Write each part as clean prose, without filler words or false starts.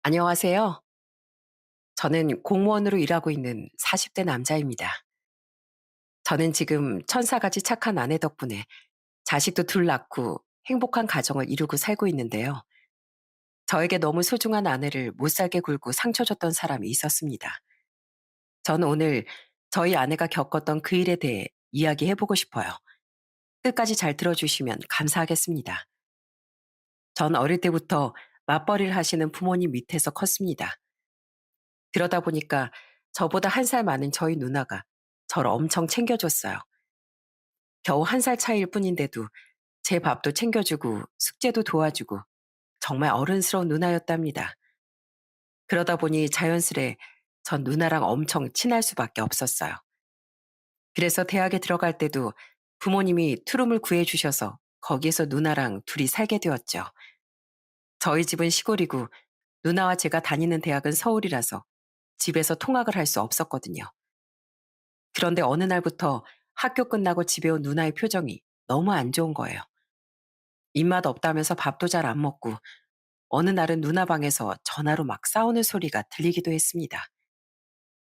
안녕하세요. 저는 공무원으로 일하고 있는 40대 남자입니다. 저는 지금 천사같이 착한 아내 덕분에 자식도 둘 낳고 행복한 가정을 이루고 살고 있는데요. 저에게 너무 소중한 아내를 못 살게 굴고 상처 줬던 사람이 있었습니다. 저는 오늘 저희 아내가 겪었던 그 일에 대해 이야기해보고 싶어요. 끝까지 잘 들어주시면 감사하겠습니다. 전 어릴 때부터 맞벌이를 하시는 부모님 밑에서 컸습니다. 그러다 보니까 저보다 한 살 많은 저희 누나가 저를 엄청 챙겨줬어요. 겨우 한 살 차이일 뿐인데도 제 밥도 챙겨주고 숙제도 도와주고 정말 어른스러운 누나였답니다. 그러다 보니 자연스레 전 누나랑 엄청 친할 수밖에 없었어요. 그래서 대학에 들어갈 때도 부모님이 투룸을 구해주셔서 거기에서 누나랑 둘이 살게 되었죠. 저희 집은 시골이고 누나와 제가 다니는 대학은 서울이라서 집에서 통학을 할 수 없었거든요. 그런데 어느 날부터 학교 끝나고 집에 온 누나의 표정이 너무 안 좋은 거예요. 입맛 없다면서 밥도 잘 안 먹고 어느 날은 누나 방에서 전화로 막 싸우는 소리가 들리기도 했습니다.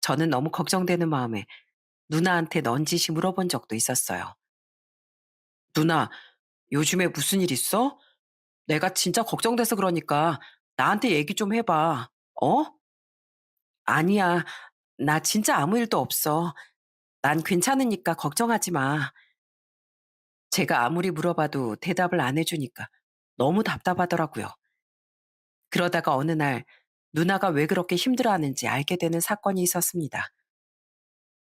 저는 너무 걱정되는 마음에 누나한테 넌지시 물어본 적도 있었어요. 누나, 요즘에 무슨 일 있어? 내가 진짜 걱정돼서 그러니까 나한테 얘기 좀 해봐. 어? 아니야. 나 진짜 아무 일도 없어. 난 괜찮으니까 걱정하지 마. 제가 아무리 물어봐도 대답을 안 해주니까 너무 답답하더라고요. 그러다가 어느 날 누나가 왜 그렇게 힘들어하는지 알게 되는 사건이 있었습니다.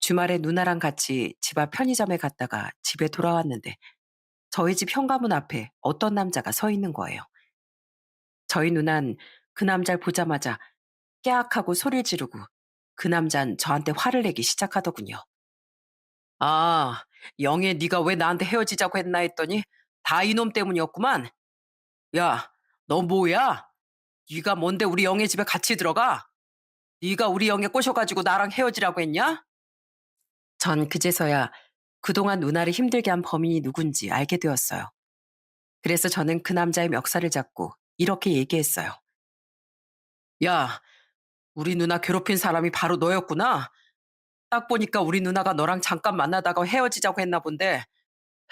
주말에 누나랑 같이 집 앞 편의점에 갔다가 집에 돌아왔는데 저희 집 현관문 앞에 어떤 남자가 서 있는 거예요. 저희 누난 그 남자를 보자마자 깨악 하고 소리를 지르고 그 남잔 저한테 화를 내기 시작하더군요. 아, 영애 네가 왜 나한테 헤어지자고 했나 했더니 다 이놈 때문이었구만. 야, 너 뭐야? 네가 뭔데 우리 영애 집에 같이 들어가? 네가 우리 영애 꼬셔가지고 나랑 헤어지라고 했냐? 전 그제서야 그동안 누나를 힘들게 한 범인이 누군지 알게 되었어요. 그래서 저는 그 남자의 멱살을 잡고 이렇게 얘기했어요. 야, 우리 누나 괴롭힌 사람이 바로 너였구나. 딱 보니까 우리 누나가 너랑 잠깐 만나다가 헤어지자고 했나 본데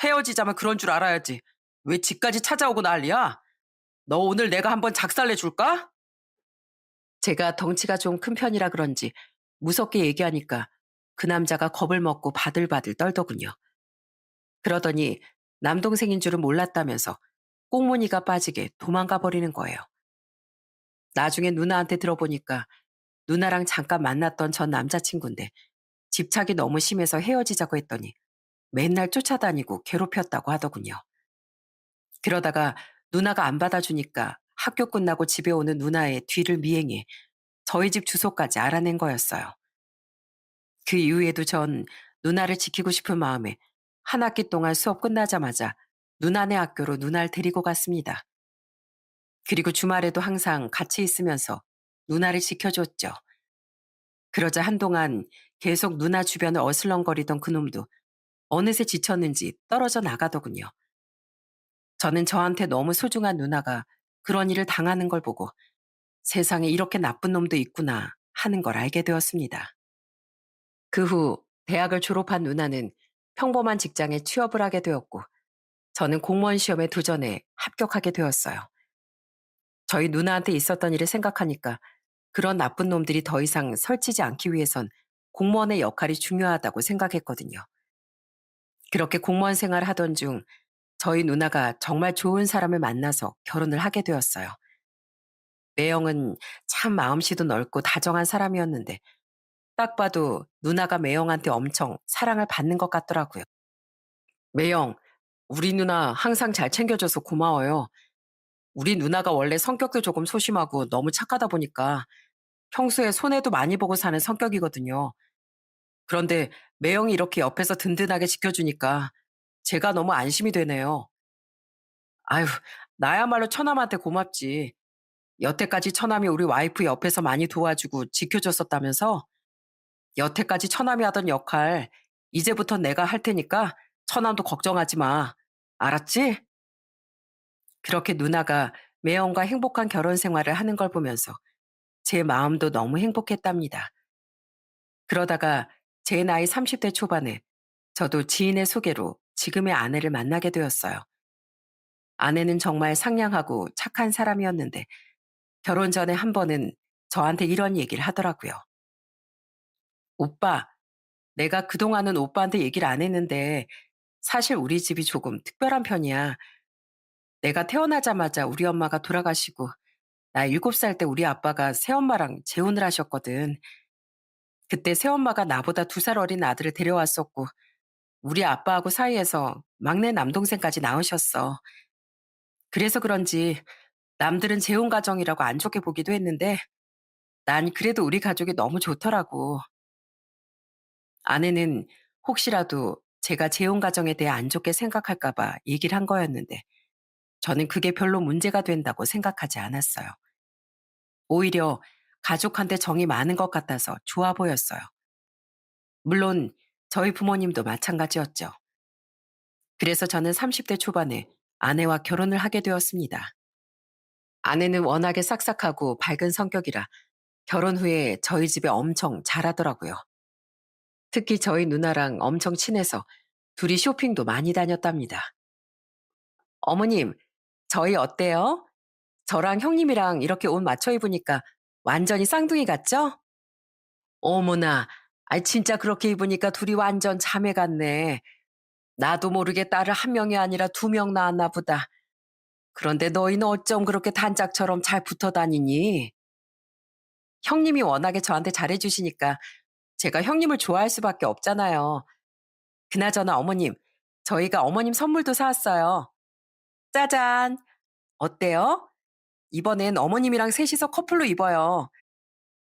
헤어지자면 그런 줄 알아야지. 왜 집까지 찾아오고 난리야? 너 오늘 내가 한번 작살내 줄까? 제가 덩치가 좀 큰 편이라 그런지 무섭게 얘기하니까 그 남자가 겁을 먹고 바들바들 떨더군요. 그러더니 남동생인 줄은 몰랐다면서 꽁무니가 빠지게 도망가 버리는 거예요. 나중에 누나한테 들어보니까 누나랑 잠깐 만났던 전 남자친구인데 집착이 너무 심해서 헤어지자고 했더니 맨날 쫓아다니고 괴롭혔다고 하더군요. 그러다가 누나가 안 받아주니까 학교 끝나고 집에 오는 누나의 뒤를 미행해 저희 집 주소까지 알아낸 거였어요. 그 이후에도 전 누나를 지키고 싶은 마음에 한 학기 동안 수업 끝나자마자 누나네 학교로 누나를 데리고 갔습니다. 그리고 주말에도 항상 같이 있으면서 누나를 지켜줬죠. 그러자 한동안 계속 누나 주변을 어슬렁거리던 그놈도 어느새 지쳤는지 떨어져 나가더군요. 저는 저한테 너무 소중한 누나가 그런 일을 당하는 걸 보고 세상에 이렇게 나쁜 놈도 있구나 하는 걸 알게 되었습니다. 그 후 대학을 졸업한 누나는 평범한 직장에 취업을 하게 되었고 저는 공무원 시험에 도전해 합격하게 되었어요. 저희 누나한테 있었던 일을 생각하니까 그런 나쁜 놈들이 더 이상 설치지 않기 위해선 공무원의 역할이 중요하다고 생각했거든요. 그렇게 공무원 생활을 하던 중 저희 누나가 정말 좋은 사람을 만나서 결혼을 하게 되었어요. 매형은 참 마음씨도 넓고 다정한 사람이었는데 딱 봐도 누나가 매형한테 엄청 사랑을 받는 것 같더라고요. 매형, 우리 누나 항상 잘 챙겨줘서 고마워요. 우리 누나가 원래 성격도 조금 소심하고 너무 착하다 보니까 평소에 손해도 많이 보고 사는 성격이거든요. 그런데 매형이 이렇게 옆에서 든든하게 지켜주니까 제가 너무 안심이 되네요. 아유, 나야말로 처남한테 고맙지. 여태까지 처남이 우리 와이프 옆에서 많이 도와주고 지켜줬었다면서 여태까지 처남이 하던 역할 이제부터 내가 할 테니까 처남도 걱정하지 마. 알았지? 그렇게 누나가 매형과 행복한 결혼 생활을 하는 걸 보면서 제 마음도 너무 행복했답니다. 그러다가 제 나이 30대 초반에 저도 지인의 소개로 지금의 아내를 만나게 되었어요. 아내는 정말 상냥하고 착한 사람이었는데 결혼 전에 한 번은 저한테 이런 얘기를 하더라고요. 오빠, 내가 그동안은 오빠한테 얘기를 안 했는데 사실 우리 집이 조금 특별한 편이야. 내가 태어나자마자 우리 엄마가 돌아가시고 나 7살 때 우리 아빠가 새엄마랑 재혼을 하셨거든. 그때 새엄마가 나보다 2살 어린 아들을 데려왔었고 우리 아빠하고 사이에서 막내 남동생까지 낳으셨어. 그래서 그런지 남들은 재혼 가정이라고 안 좋게 보기도 했는데 난 그래도 우리 가족이 너무 좋더라고. 아내는 혹시라도 제가 재혼 가정에 대해 안 좋게 생각할까 봐 얘기를 한 거였는데 저는 그게 별로 문제가 된다고 생각하지 않았어요. 오히려 가족한테 정이 많은 것 같아서 좋아 보였어요. 물론 저희 부모님도 마찬가지였죠. 그래서 저는 30대 초반에 아내와 결혼을 하게 되었습니다. 아내는 워낙에 싹싹하고 밝은 성격이라 결혼 후에 저희 집에 엄청 잘하더라고요. 특히 저희 누나랑 엄청 친해서 둘이 쇼핑도 많이 다녔답니다. 어머님, 저희 어때요? 저랑 형님이랑 이렇게 옷 맞춰 입으니까 완전히 쌍둥이 같죠? 어머나, 진짜 그렇게 입으니까 둘이 완전 자매 같네. 나도 모르게 딸을 한 명이 아니라 2명 낳았나 보다. 그런데 너희는 어쩜 그렇게 단짝처럼 잘 붙어 다니니? 형님이 워낙에 저한테 잘해주시니까 제가 형님을 좋아할 수밖에 없잖아요. 그나저나 어머님, 저희가 어머님 선물도 사왔어요. 짜잔! 어때요? 이번엔 어머님이랑 셋이서 커플로 입어요.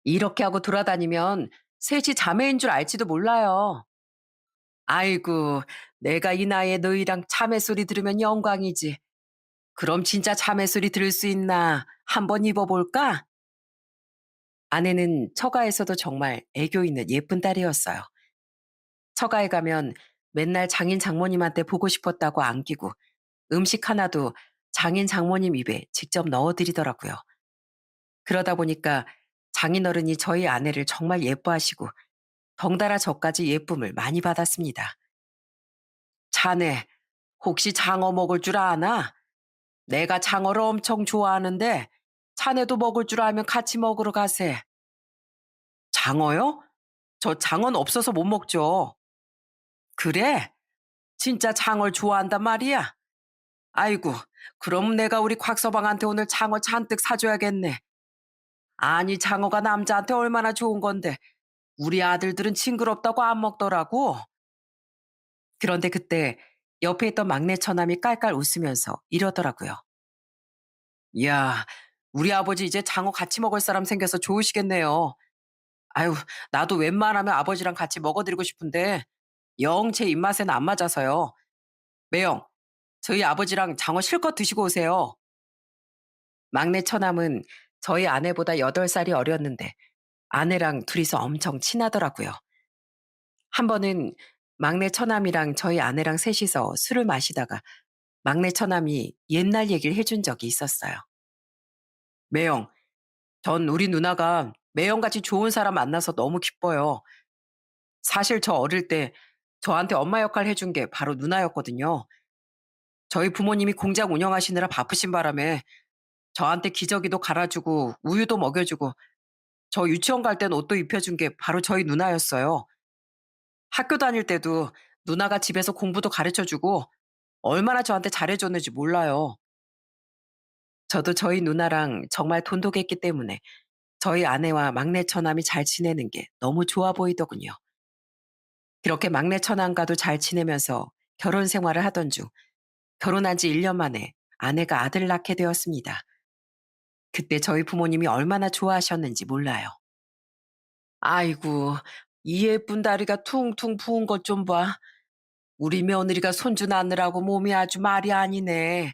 이렇게 하고 돌아다니면 셋이 자매인 줄 알지도 몰라요. 아이고, 내가 이 나이에 너희랑 자매 소리 들으면 영광이지. 그럼 진짜 자매 소리 들을 수 있나? 한번 입어볼까? 아내는 처가에서도 정말 애교 있는 예쁜 딸이었어요. 처가에 가면 맨날 장인 장모님한테 보고 싶었다고 안기고 음식 하나도 장인 장모님 입에 직접 넣어드리더라고요. 그러다 보니까 장인어른이 저희 아내를 정말 예뻐하시고 덩달아 저까지 예쁨을 많이 받았습니다. 자네, 혹시 장어 먹을 줄 아나? 내가 장어를 엄청 좋아하는데 자네도 먹을 줄 알면 같이 먹으러 가세. 장어요? 저 장어는 없어서 못 먹죠. 그래? 진짜 장어를 좋아한단 말이야? 아이고, 그럼 내가 우리 곽서방한테 오늘 장어 잔뜩 사줘야겠네. 아니, 장어가 남자한테 얼마나 좋은 건데 우리 아들들은 징그럽다고 안 먹더라고. 그런데 그때 옆에 있던 막내 처남이 깔깔 웃으면서 이러더라고요. 이야, 우리 아버지 이제 장어 같이 먹을 사람 생겨서 좋으시겠네요. 아유, 나도 웬만하면 아버지랑 같이 먹어드리고 싶은데 영 제 입맛에는 안 맞아서요. 매영, 저희 아버지랑 장어 실컷 드시고 오세요. 막내 처남은 저희 아내보다 8살이 어렸는데 아내랑 둘이서 엄청 친하더라고요. 한 번은 막내 처남이랑 저희 아내랑 셋이서 술을 마시다가 막내 처남이 옛날 얘기를 해준 적이 있었어요. 매영, 전 우리 누나가 매영같이 좋은 사람 만나서 너무 기뻐요. 사실 저 어릴 때 저한테 엄마 역할 해준 게 바로 누나였거든요. 저희 부모님이 공장 운영하시느라 바쁘신 바람에 저한테 기저귀도 갈아주고 우유도 먹여주고 저 유치원 갈 땐 옷도 입혀준 게 바로 저희 누나였어요. 학교 다닐 때도 누나가 집에서 공부도 가르쳐주고 얼마나 저한테 잘해줬는지 몰라요. 저도 저희 누나랑 정말 돈독했기 때문에 저희 아내와 막내 처남이 잘 지내는 게 너무 좋아 보이더군요. 그렇게 막내 처남과도 잘 지내면서 결혼 생활을 하던 중 결혼한 지 1년 만에 아내가 아들을 낳게 되었습니다. 그때 저희 부모님이 얼마나 좋아하셨는지 몰라요. 아이고, 이 예쁜 다리가 퉁퉁 부은 것 좀 봐. 우리 며느리가 손주 낳느라고 몸이 아주 말이 아니네.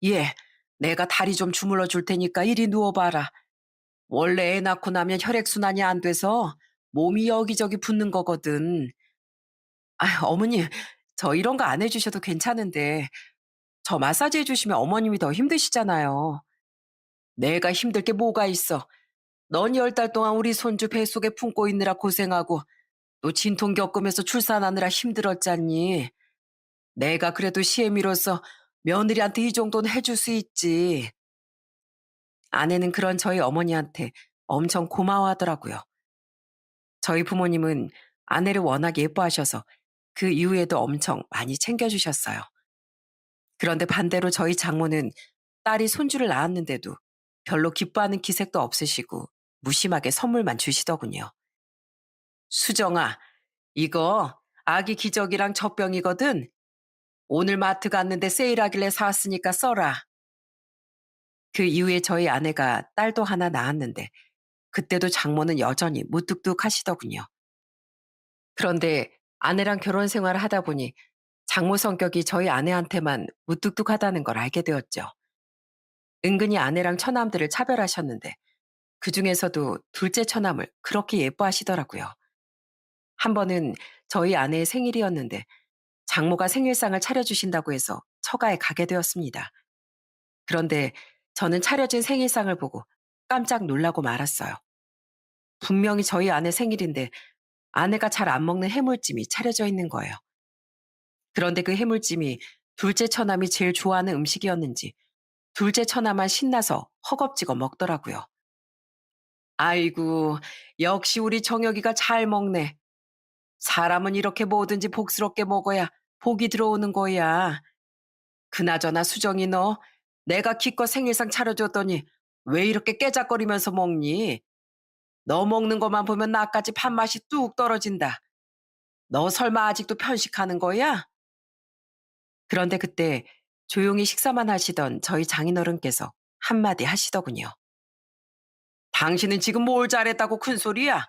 예, 내가 다리 좀 주물러 줄 테니까 이리 누워봐라. 원래 애 낳고 나면 혈액순환이 안 돼서 몸이 여기저기 붓는 거거든. 어머님, 저 이런 거 안 해주셔도 괜찮은데 저 마사지 해주시면 어머님이 더 힘드시잖아요. 내가 힘들 게 뭐가 있어. 넌 10달 동안 우리 손주 뱃속에 품고 있느라 고생하고 또 진통 겪으면서 출산하느라 힘들었잖니. 내가 그래도 시애미로서 며느리한테 이 정도는 해줄 수 있지. 아내는 그런 저희 어머니한테 엄청 고마워하더라고요. 저희 부모님은 아내를 워낙 예뻐하셔서 그 이후에도 엄청 많이 챙겨주셨어요. 그런데 반대로 저희 장모는 딸이 손주를 낳았는데도 별로 기뻐하는 기색도 없으시고 무심하게 선물만 주시더군요. 수정아, 이거 아기 기저귀랑 젖병이거든. 오늘 마트 갔는데 세일하길래 사왔으니까 써라. 그 이후에 저희 아내가 딸도 하나 낳았는데 그때도 장모는 여전히 무뚝뚝 하시더군요. 그런데 아내랑 결혼 생활을 하다 보니 장모 성격이 저희 아내한테만 무뚝뚝하다는 걸 알게 되었죠. 은근히 아내랑 처남들을 차별하셨는데 그중에서도 둘째 처남을 그렇게 예뻐하시더라고요. 한 번은 저희 아내의 생일이었는데 장모가 생일상을 차려주신다고 해서 처가에 가게 되었습니다. 그런데 저는 차려진 생일상을 보고 깜짝 놀라고 말았어요. 분명히 저희 아내 생일인데 아내가 잘 안 먹는 해물찜이 차려져 있는 거예요. 그런데 그 해물찜이 둘째 처남이 제일 좋아하는 음식이었는지 둘째 처남만 신나서 허겁지겁 먹더라고요. 아이고, 역시 우리 정혁이가 잘 먹네. 사람은 이렇게 뭐든지 복스럽게 먹어야 복이 들어오는 거야. 그나저나 수정이 너, 내가 기껏 생일상 차려줬더니 왜 이렇게 깨작거리면서 먹니? 너 먹는 것만 보면 나까지 밥맛이 뚝 떨어진다. 너 설마 아직도 편식하는 거야? 그런데 그때 조용히 식사만 하시던 저희 장인어른께서 한마디 하시더군요. 당신은 지금 뭘 잘했다고 큰 소리야?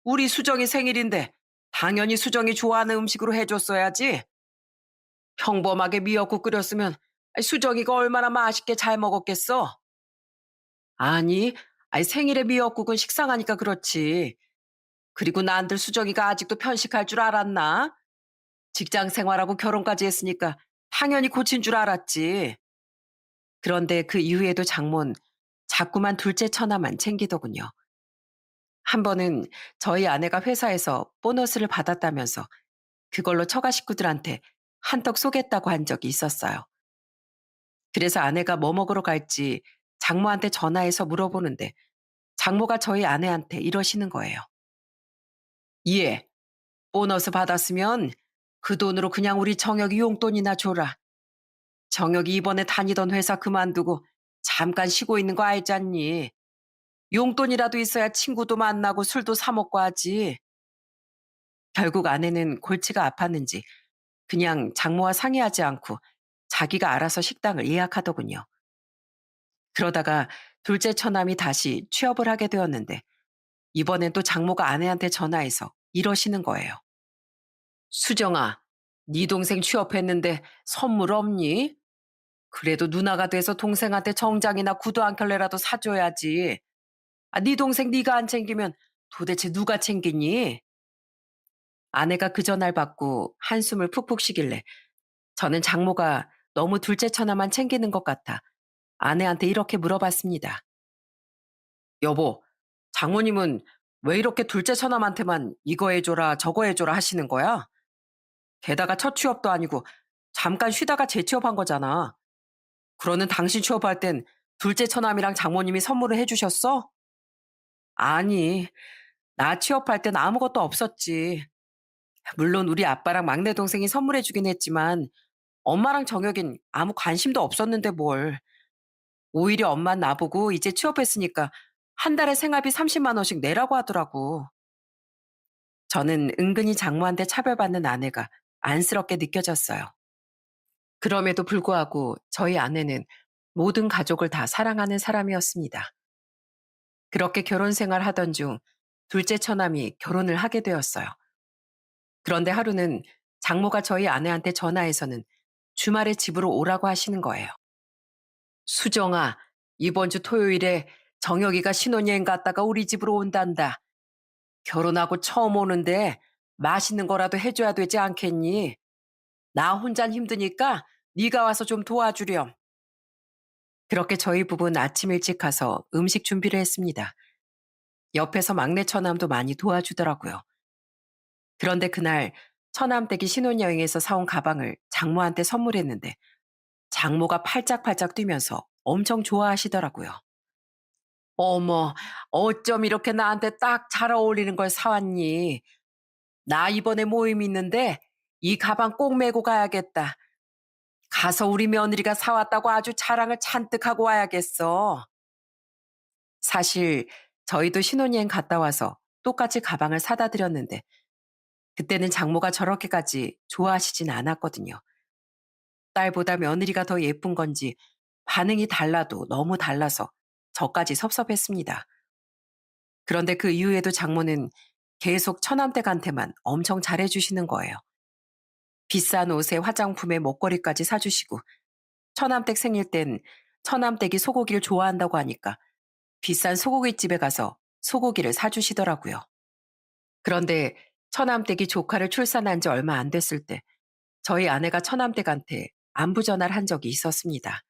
우리 수정이 생일인데 당연히 수정이 좋아하는 음식으로 해줬어야지. 평범하게 미역국 끓였으면 수정이가 얼마나 맛있게 잘 먹었겠어? 아니, 생일에 미역국은 식상하니까 그렇지. 그리고 난들 수정이가 아직도 편식할 줄 알았나? 직장 생활하고 결혼까지 했으니까 당연히 고친 줄 알았지. 그런데 그 이후에도 장모는 자꾸만 둘째 처나만 챙기더군요. 한 번은 저희 아내가 회사에서 보너스를 받았다면서 그걸로 처가 식구들한테 한턱 쏘겠다고 한 적이 있었어요. 그래서 아내가 뭐 먹으러 갈지 장모한테 전화해서 물어보는데 장모가 저희 아내한테 이러시는 거예요. 예, 보너스 받았으면 그 돈으로 그냥 우리 정혁이 용돈이나 줘라. 정혁이 이번에 다니던 회사 그만두고 잠깐 쉬고 있는 거 알잖니. 용돈이라도 있어야 친구도 만나고 술도 사 먹고 하지. 결국 아내는 골치가 아팠는지 그냥 장모와 상의하지 않고 자기가 알아서 식당을 예약하더군요. 그러다가 둘째 처남이 다시 취업을 하게 되었는데 이번엔 또 장모가 아내한테 전화해서 이러시는 거예요. 수정아, 네 동생 취업했는데 선물 없니? 그래도 누나가 돼서 동생한테 정장이나 구두 한 켤레라도 사줘야지. 네 동생 네가 안 챙기면 도대체 누가 챙기니? 아내가 그 전화를 받고 한숨을 푹푹 쉬길래 저는 장모가 너무 둘째 처나만 챙기는 것 같아 아내한테 이렇게 물어봤습니다. 여보, 장모님은 왜 이렇게 둘째 처남한테만 이거 해줘라 저거 해줘라 하시는 거야? 게다가 첫 취업도 아니고 잠깐 쉬다가 재취업한 거잖아. 그러는 당신 취업할 땐 둘째 처남이랑 장모님이 선물을 해주셨어? 아니, 나 취업할 땐 아무것도 없었지. 물론 우리 아빠랑 막내 동생이 선물해주긴 했지만 엄마랑 정혁인 아무 관심도 없었는데 뭘. 오히려 엄만 나보고 이제 취업했으니까 한 달에 생활비 30만 원씩 내라고 하더라고. 저는 은근히 장모한테 차별받는 아내가 안쓰럽게 느껴졌어요. 그럼에도 불구하고 저희 아내는 모든 가족을 다 사랑하는 사람이었습니다. 그렇게 결혼 생활 하던 중 둘째 처남이 결혼을 하게 되었어요. 그런데 하루는 장모가 저희 아내한테 전화해서는 주말에 집으로 오라고 하시는 거예요. 수정아, 이번 주 토요일에 정혁이가 신혼여행 갔다가 우리 집으로 온단다. 결혼하고 처음 오는데 맛있는 거라도 해줘야 되지 않겠니? 나 혼잔 힘드니까 네가 와서 좀 도와주렴. 그렇게 저희 부부는 아침 일찍 가서 음식 준비를 했습니다. 옆에서 막내 처남도 많이 도와주더라고요. 그런데 그날 처남댁이 신혼여행에서 사온 가방을 장모한테 선물했는데 장모가 팔짝팔짝 뛰면서 엄청 좋아하시더라고요. 어머, 어쩜 이렇게 나한테 딱 잘 어울리는 걸 사왔니? 나 이번에 모임 있는데 이 가방 꼭 메고 가야겠다. 가서 우리 며느리가 사왔다고 아주 자랑을 잔뜩 하고 와야겠어. 사실 저희도 신혼여행 갔다 와서 똑같이 가방을 사다 드렸는데 그때는 장모가 저렇게까지 좋아하시진 않았거든요. 딸보다 며느리가 더 예쁜 건지 반응이 달라도 너무 달라서 저까지 섭섭했습니다. 그런데 그 이후에도 장모는 계속 처남댁한테만 엄청 잘해주시는 거예요. 비싼 옷에 화장품에 목걸이까지 사주시고 처남댁 생일 땐 처남댁이 소고기를 좋아한다고 하니까 비싼 소고기집에 가서 소고기를 사주시더라고요. 그런데 처남댁이 조카를 출산한 지 얼마 안 됐을 때 저희 아내가 처남댁한테 안부 전화를 한 적이 있었습니다.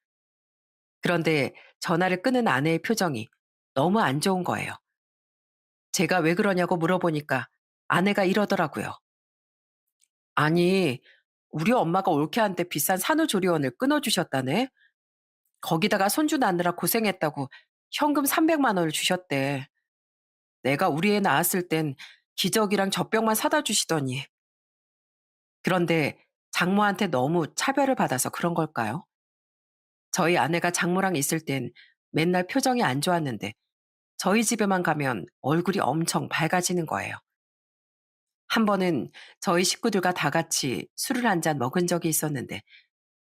그런데 전화를 끊은 아내의 표정이 너무 안 좋은 거예요. 제가 왜 그러냐고 물어보니까 아내가 이러더라고요. 아니, 우리 엄마가 올케한테 비싼 산후조리원을 끊어주셨다네? 거기다가 손주 낳느라 고생했다고 현금 300만 원을 주셨대. 내가 우리 애 낳았을 땐 기저귀랑 젖병만 사다 주시더니. 그런데 장모한테 너무 차별을 받아서 그런 걸까요? 저희 아내가 장모랑 있을 땐 맨날 표정이 안 좋았는데 저희 집에만 가면 얼굴이 엄청 밝아지는 거예요. 한 번은 저희 식구들과 다 같이 술을 한 잔 먹은 적이 있었는데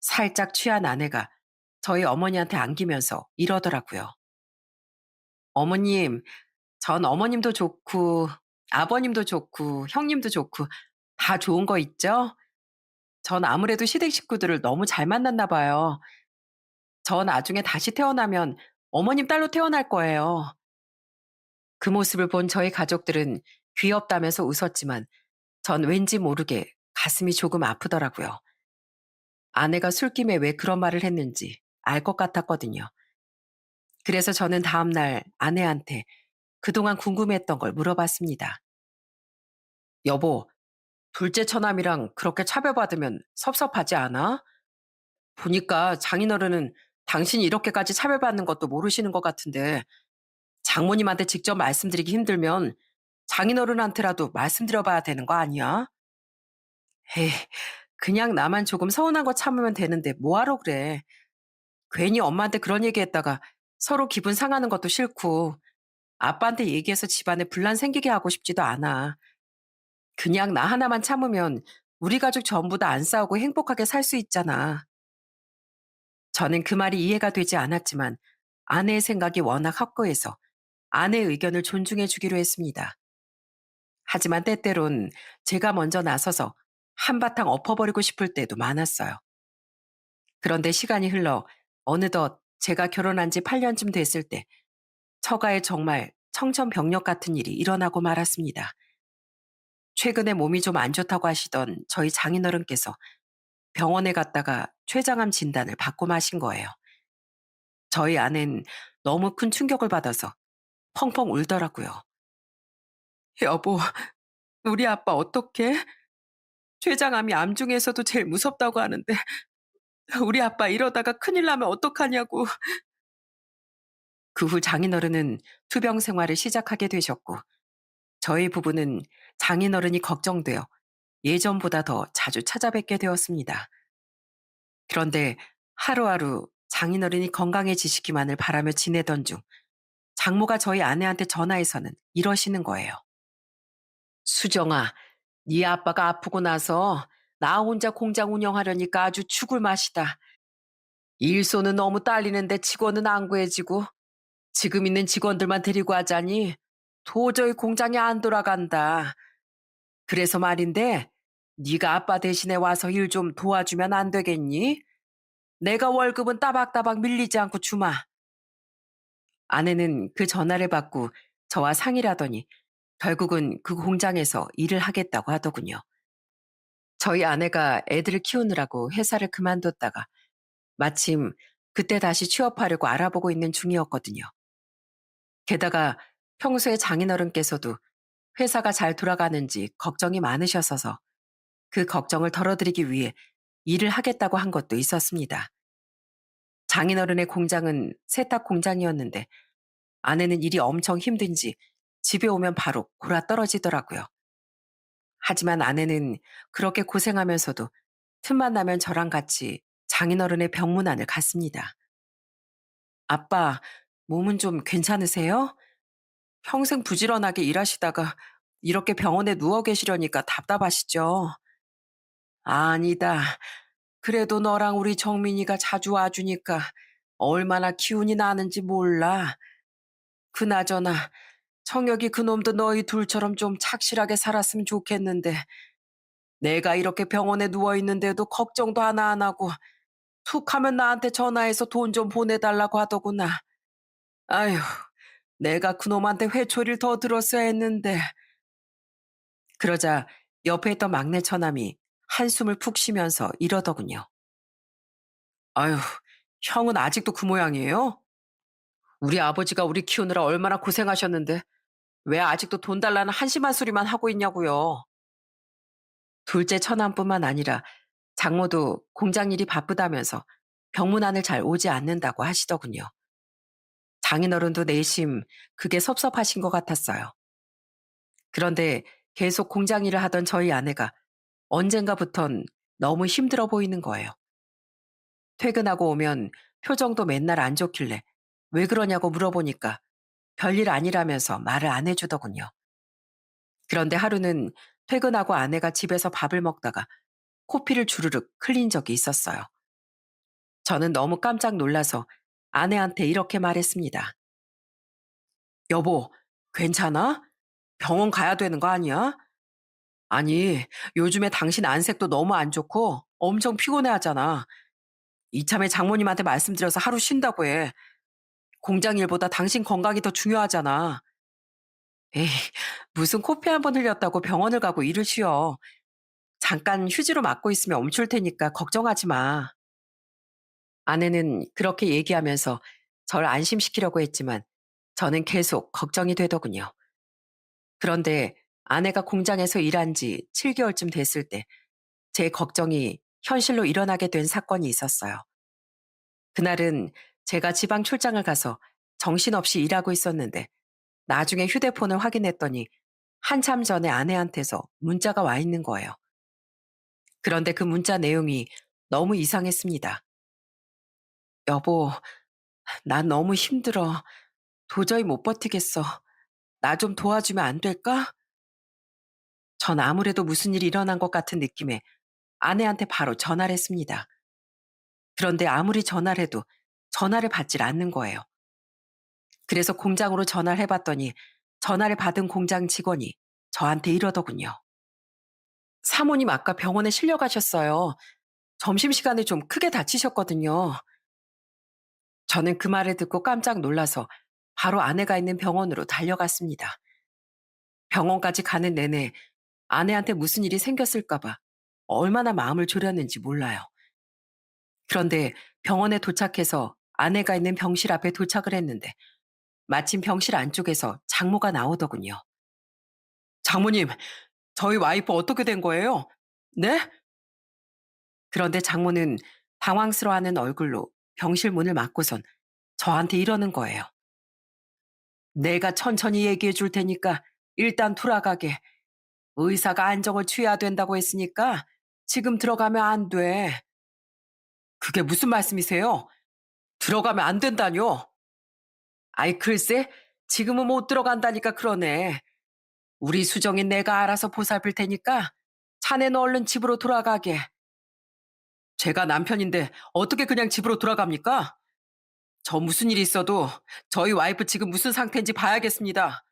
살짝 취한 아내가 저희 어머니한테 안기면서 이러더라고요. 어머님, 전 어머님도 좋고 아버님도 좋고 형님도 좋고 다 좋은 거 있죠? 전 아무래도 시댁 식구들을 너무 잘 만났나 봐요. 저 나중에 다시 태어나면 어머님 딸로 태어날 거예요. 그 모습을 본 저희 가족들은 귀엽다면서 웃었지만 전 왠지 모르게 가슴이 조금 아프더라고요. 아내가 술김에 왜 그런 말을 했는지 알 것 같았거든요. 그래서 저는 다음날 아내한테 그동안 궁금했던 걸 물어봤습니다. 여보, 둘째 처남이랑 그렇게 차별받으면 섭섭하지 않아? 보니까 장인어른은 당신이 이렇게까지 차별받는 것도 모르시는 것 같은데 장모님한테 직접 말씀드리기 힘들면 장인어른한테라도 말씀드려봐야 되는 거 아니야? 에이, 그냥 나만 조금 서운한 거 참으면 되는데 뭐하러 그래. 괜히 엄마한테 그런 얘기했다가 서로 기분 상하는 것도 싫고 아빠한테 얘기해서 집안에 분란 생기게 하고 싶지도 않아. 그냥 나 하나만 참으면 우리 가족 전부 다 안 싸우고 행복하게 살 수 있잖아. 저는 그 말이 이해가 되지 않았지만 아내의 생각이 워낙 확고해서 아내의 의견을 존중해 주기로 했습니다. 하지만 때때론 제가 먼저 나서서 한바탕 엎어버리고 싶을 때도 많았어요. 그런데 시간이 흘러 어느덧 제가 결혼한 지 8년쯤 됐을 때 처가에 정말 청천벽력 같은 일이 일어나고 말았습니다. 최근에 몸이 좀 안 좋다고 하시던 저희 장인어른께서 병원에 갔다가 췌장암 진단을 받고 마신 거예요. 저희 아내는 너무 큰 충격을 받아서 펑펑 울더라고요. 여보, 우리 아빠 어떡해? 췌장암이 암 중에서도 제일 무섭다고 하는데 우리 아빠 이러다가 큰일 나면 어떡하냐고. 그 후 장인어른은 투병 생활을 시작하게 되셨고 저희 부부는 장인어른이 걱정되어 예전보다 더 자주 찾아뵙게 되었습니다. 그런데 하루하루 장인어른이 건강해지시기만을 바라며 지내던 중 장모가 저희 아내한테 전화해서는 이러시는 거예요. 수정아, 네 아빠가 아프고 나서 나 혼자 공장 운영하려니까 아주 죽을 맛이다. 일손은 너무 딸리는데 직원은 안 구해지고 지금 있는 직원들만 데리고 하자니 도저히 공장이 안 돌아간다. 그래서 말인데 네가 아빠 대신에 와서 일 좀 도와주면 안 되겠니? 내가 월급은 따박따박 밀리지 않고 주마. 아내는 그 전화를 받고 저와 상의를 하더니 결국은 그 공장에서 일을 하겠다고 하더군요. 저희 아내가 애들을 키우느라고 회사를 그만뒀다가 마침 그때 다시 취업하려고 알아보고 있는 중이었거든요. 게다가 평소에 장인어른께서도 회사가 잘 돌아가는지 걱정이 많으셔서 그 걱정을 덜어드리기 위해 일을 하겠다고 한 것도 있었습니다. 장인어른의 공장은 세탁 공장이었는데 아내는 일이 엄청 힘든지 집에 오면 바로 골아 떨어지더라고요. 하지만 아내는 그렇게 고생하면서도 틈만 나면 저랑 같이 장인어른의 병문안을 갔습니다. 아빠, 몸은 좀 괜찮으세요? 평생 부지런하게 일하시다가 이렇게 병원에 누워 계시려니까 답답하시죠? 아니다. 그래도 너랑 우리 정민이가 자주 와주니까 얼마나 기운이 나는지 몰라. 그나저나 청혁이 그놈도 너희 둘처럼 좀 착실하게 살았으면 좋겠는데 내가 이렇게 병원에 누워 있는데도 걱정도 하나 안 하고 툭 하면 나한테 전화해서 돈 좀 보내달라고 하더구나. 아휴, 내가 그놈한테 회초리를 더 들었어야 했는데. 그러자 옆에 있던 막내 처남이 한숨을 푹 쉬면서 이러더군요. 아휴, 형은 아직도 그 모양이에요? 우리 아버지가 우리 키우느라 얼마나 고생하셨는데 왜 아직도 돈 달라는 한심한 소리만 하고 있냐고요. 둘째 처남뿐만 아니라 장모도 공장 일이 바쁘다면서 병문안을 잘 오지 않는다고 하시더군요. 장인어른도 내심 그게 섭섭하신 것 같았어요. 그런데 계속 공장 일을 하던 저희 아내가 언젠가부턴 너무 힘들어 보이는 거예요. 퇴근하고 오면 표정도 맨날 안 좋길래 왜 그러냐고 물어보니까 별일 아니라면서 말을 안 해주더군요. 그런데 하루는 퇴근하고 아내가 집에서 밥을 먹다가 코피를 주르륵 흘린 적이 있었어요. 저는 너무 깜짝 놀라서 아내한테 이렇게 말했습니다. 여보, 괜찮아? 병원 가야 되는 거 아니야? 아니, 요즘에 당신 안색도 너무 안 좋고 엄청 피곤해 하잖아. 이참에 장모님한테 말씀드려서 하루 쉰다고 해. 공장 일보다 당신 건강이 더 중요하잖아. 에이, 무슨 코피 한 번 흘렸다고 병원을 가고 일을 쉬어. 잠깐 휴지로 맞고 있으면 멈출 테니까 걱정하지 마. 아내는 그렇게 얘기하면서 절 안심시키려고 했지만 저는 계속 걱정이 되더군요. 그런데 아내가 공장에서 일한 지 7개월쯤 됐을 때 제 걱정이 현실로 일어나게 된 사건이 있었어요. 그날은 제가 지방 출장을 가서 정신없이 일하고 있었는데 나중에 휴대폰을 확인했더니 한참 전에 아내한테서 문자가 와 있는 거예요. 그런데 그 문자 내용이 너무 이상했습니다. 여보, 난 너무 힘들어. 도저히 못 버티겠어. 나 좀 도와주면 안 될까? 전 아무래도 무슨 일이 일어난 것 같은 느낌에 아내한테 바로 전화를 했습니다. 그런데 아무리 전화를 해도 전화를 받질 않는 거예요. 그래서 공장으로 전화를 해봤더니 전화를 받은 공장 직원이 저한테 이러더군요. 사모님 아까 병원에 실려가셨어요. 점심시간에 좀 크게 다치셨거든요. 저는 그 말을 듣고 깜짝 놀라서 바로 아내가 있는 병원으로 달려갔습니다. 병원까지 가는 내내 아내한테 무슨 일이 생겼을까봐 얼마나 마음을 졸였는지 몰라요. 그런데 병원에 도착해서 아내가 있는 병실 앞에 도착을 했는데 마침 병실 안쪽에서 장모가 나오더군요. 장모님, 저희 와이프 어떻게 된 거예요? 네? 그런데 장모는 당황스러워하는 얼굴로 병실 문을 막고선 저한테 이러는 거예요. 내가 천천히 얘기해 줄 테니까 일단 돌아가게. 의사가 안정을 취해야 된다고 했으니까 지금 들어가면 안 돼. 그게 무슨 말씀이세요? 들어가면 안 된다뇨? 아이, 글쎄, 지금은 못 들어간다니까 그러네. 우리 수정이 내가 알아서 보살필 테니까 자네는 얼른 집으로 돌아가게. 제가 남편인데 어떻게 그냥 집으로 돌아갑니까? 저 무슨 일이 있어도 저희 와이프 지금 무슨 상태인지 봐야겠습니다.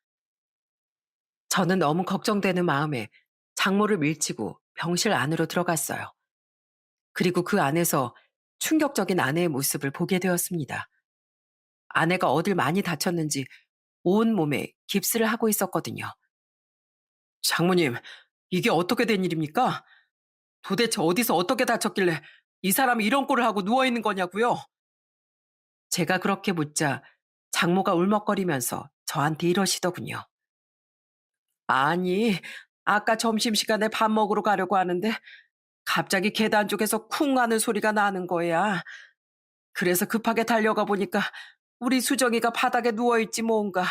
저는 너무 걱정되는 마음에 장모를 밀치고 병실 안으로 들어갔어요. 그리고 그 안에서 충격적인 아내의 모습을 보게 되었습니다. 아내가 어딜 많이 다쳤는지 온 몸에 깁스를 하고 있었거든요. 장모님, 이게 어떻게 된 일입니까? 도대체 어디서 어떻게 다쳤길래 이 사람이 이런 꼴을 하고 누워있는 거냐고요? 제가 그렇게 묻자 장모가 울먹거리면서 저한테 이러시더군요. 아니, 아까 점심시간에 밥 먹으러 가려고 하는데 갑자기 계단 쪽에서 쿵 하는 소리가 나는 거야. 그래서 급하게 달려가 보니까 우리 수정이가 바닥에 누워있지 뭔가.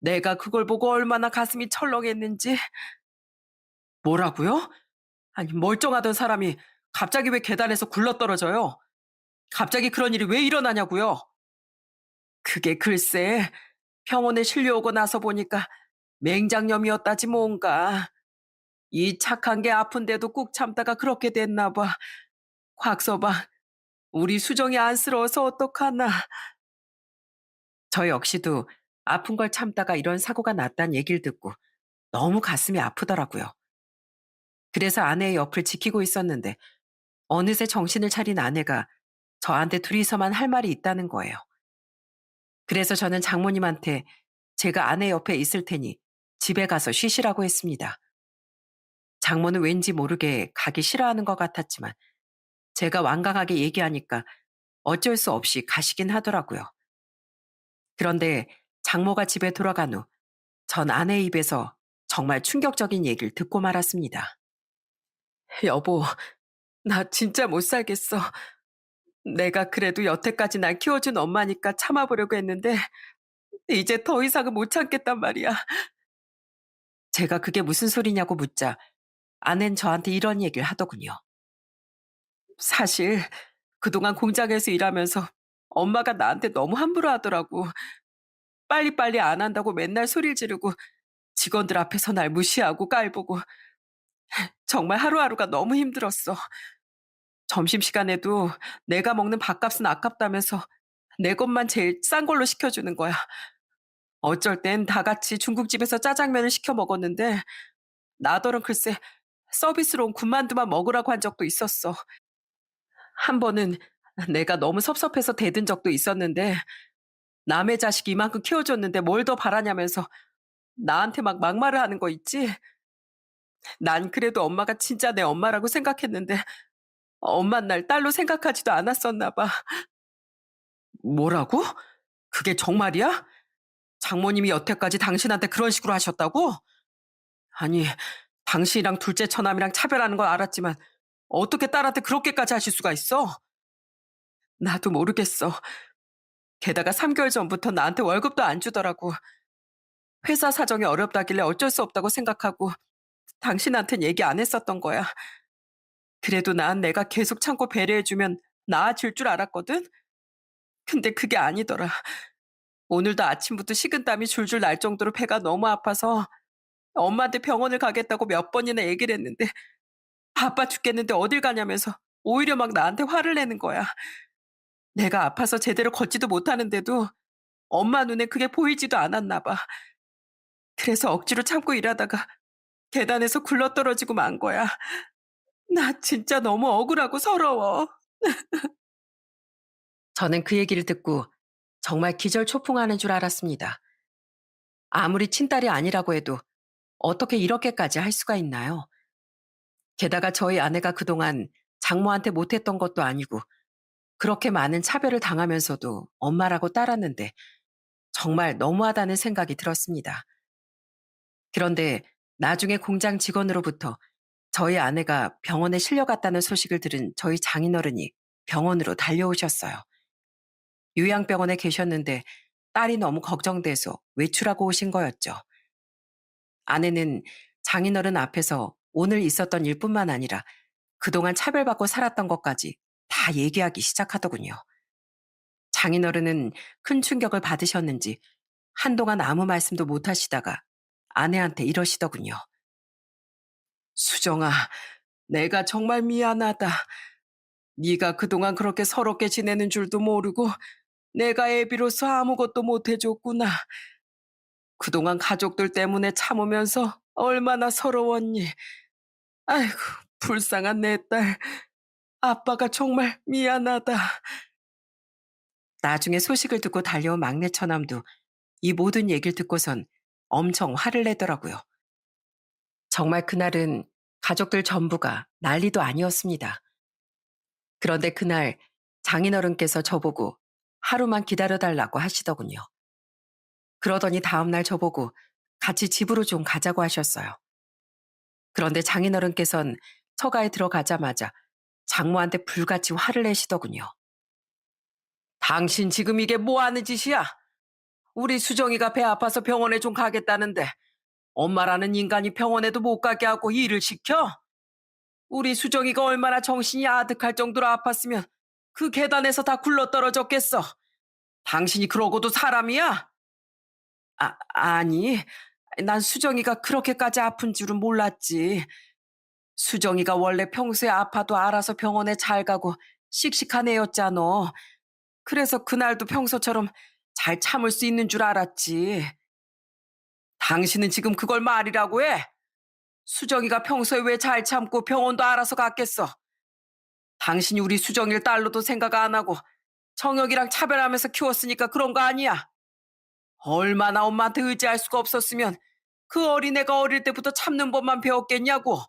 내가 그걸 보고 얼마나 가슴이 철렁했는지. 뭐라고요? 아니, 멀쩡하던 사람이 갑자기 왜 계단에서 굴러떨어져요? 갑자기 그런 일이 왜 일어나냐고요? 그게 글쎄, 병원에 실려오고 나서 보니까 맹장염이었다지 뭔가. 이 착한 게 아픈데도 꾹 참다가 그렇게 됐나 봐. 곽서방, 우리 수정이 안쓰러워서 어떡하나. 저 역시도 아픈 걸 참다가 이런 사고가 났다는 얘기를 듣고 너무 가슴이 아프더라고요. 그래서 아내의 옆을 지키고 있었는데 어느새 정신을 차린 아내가 저한테 둘이서만 할 말이 있다는 거예요. 그래서 저는 장모님한테 제가 아내 옆에 있을 테니 집에 가서 쉬시라고 했습니다. 장모는 왠지 모르게 가기 싫어하는 것 같았지만 제가 완강하게 얘기하니까 어쩔 수 없이 가시긴 하더라고요. 그런데 장모가 집에 돌아간 후 전 아내의 입에서 정말 충격적인 얘기를 듣고 말았습니다. 여보, 나 진짜 못 살겠어. 내가 그래도 여태까지 날 키워준 엄마니까 참아보려고 했는데 이제 더 이상은 못 참겠단 말이야. 제가 그게 무슨 소리냐고 묻자 아낸 저한테 이런 얘기를 하더군요. 사실 그동안 공장에서 일하면서 엄마가 나한테 너무 함부로 하더라고. 빨리빨리 안 한다고 맨날 소리를 지르고 직원들 앞에서 날 무시하고 깔보고 정말 하루하루가 너무 힘들었어. 점심시간에도 내가 먹는 밥값은 아깝다면서 내 것만 제일 싼 걸로 시켜주는 거야. 어쩔 땐 다 같이 중국집에서 짜장면을 시켜 먹었는데 나더러 글쎄 서비스로 온 군만두만 먹으라고 한 적도 있었어. 한 번은 내가 너무 섭섭해서 대든 적도 있었는데 남의 자식 이만큼 키워줬는데 뭘 더 바라냐면서 나한테 막 막말을 하는 거 있지? 난 그래도 엄마가 진짜 내 엄마라고 생각했는데 엄만 날 딸로 생각하지도 않았었나 봐. 뭐라고? 그게 정말이야? 장모님이 여태까지 당신한테 그런 식으로 하셨다고? 아니, 당신이랑 둘째 처남이랑 차별하는 건 알았지만 어떻게 딸한테 그렇게까지 하실 수가 있어? 나도 모르겠어. 게다가 3개월 전부터 나한테 월급도 안 주더라고. 회사 사정이 어렵다길래 어쩔 수 없다고 생각하고 당신한텐 얘기 안 했었던 거야. 그래도 난 내가 계속 참고 배려해주면 나아질 줄 알았거든? 근데 그게 아니더라. 오늘도 아침부터 식은땀이 줄줄 날 정도로 배가 너무 아파서 엄마한테 병원을 가겠다고 몇 번이나 얘기를 했는데 바빠 죽겠는데 어딜 가냐면서 오히려 막 나한테 화를 내는 거야. 내가 아파서 제대로 걷지도 못하는데도 엄마 눈에 그게 보이지도 않았나 봐. 그래서 억지로 참고 일하다가 계단에서 굴러떨어지고 만 거야. 나 진짜 너무 억울하고 서러워. 저는 그 얘기를 듣고 정말 기절초풍하는 줄 알았습니다. 아무리 친딸이 아니라고 해도 어떻게 이렇게까지 할 수가 있나요? 게다가 저희 아내가 그동안 장모한테 못했던 것도 아니고 그렇게 많은 차별을 당하면서도 엄마라고 따랐는데 정말 너무하다는 생각이 들었습니다. 그런데 나중에 공장 직원으로부터 저희 아내가 병원에 실려갔다는 소식을 들은 저희 장인어른이 병원으로 달려오셨어요. 요양병원에 계셨는데 딸이 너무 걱정돼서 외출하고 오신 거였죠. 아내는 장인어른 앞에서 오늘 있었던 일뿐만 아니라 그동안 차별받고 살았던 것까지 다 얘기하기 시작하더군요. 장인어른은 큰 충격을 받으셨는지 한동안 아무 말씀도 못 하시다가 아내한테 이러시더군요. 수정아, 내가 정말 미안하다. 네가 그동안 그렇게 서럽게 지내는 줄도 모르고 내가 애비로서 아무것도 못 해줬구나. 그동안 가족들 때문에 참으면서 얼마나 서러웠니. 아이고, 불쌍한 내 딸. 아빠가 정말 미안하다. 나중에 소식을 듣고 달려온 막내 처남도 이 모든 얘기를 듣고선 엄청 화를 내더라고요. 정말 그날은 가족들 전부가 난리도 아니었습니다. 그런데 그날 장인어른께서 저보고 하루만 기다려달라고 하시더군요. 그러더니 다음날 저보고 같이 집으로 좀 가자고 하셨어요. 그런데 장인어른께선 처가에 들어가자마자 장모한테 불같이 화를 내시더군요. 당신 지금 이게 뭐 하는 짓이야? 우리 수정이가 배 아파서 병원에 좀 가겠다는데 엄마라는 인간이 병원에도 못 가게 하고 일을 시켜? 우리 수정이가 얼마나 정신이 아득할 정도로 아팠으면 그 계단에서 다 굴러떨어졌겠어. 당신이 그러고도 사람이야? 아니, 난 수정이가 그렇게까지 아픈 줄은 몰랐지. 수정이가 원래 평소에 아파도 알아서 병원에 잘 가고 씩씩한 애였잖아. 그래서 그날도 평소처럼 잘 참을 수 있는 줄 알았지. 당신은 지금 그걸 말이라고 해? 수정이가 평소에 왜 잘 참고 병원도 알아서 갔겠어? 당신이 우리 수정이를 딸로도 생각 안 하고 정혁이랑 차별하면서 키웠으니까 그런 거 아니야? 얼마나 엄마한테 의지할 수가 없었으면 그 어린애가 어릴 때부터 참는 법만 배웠겠냐고.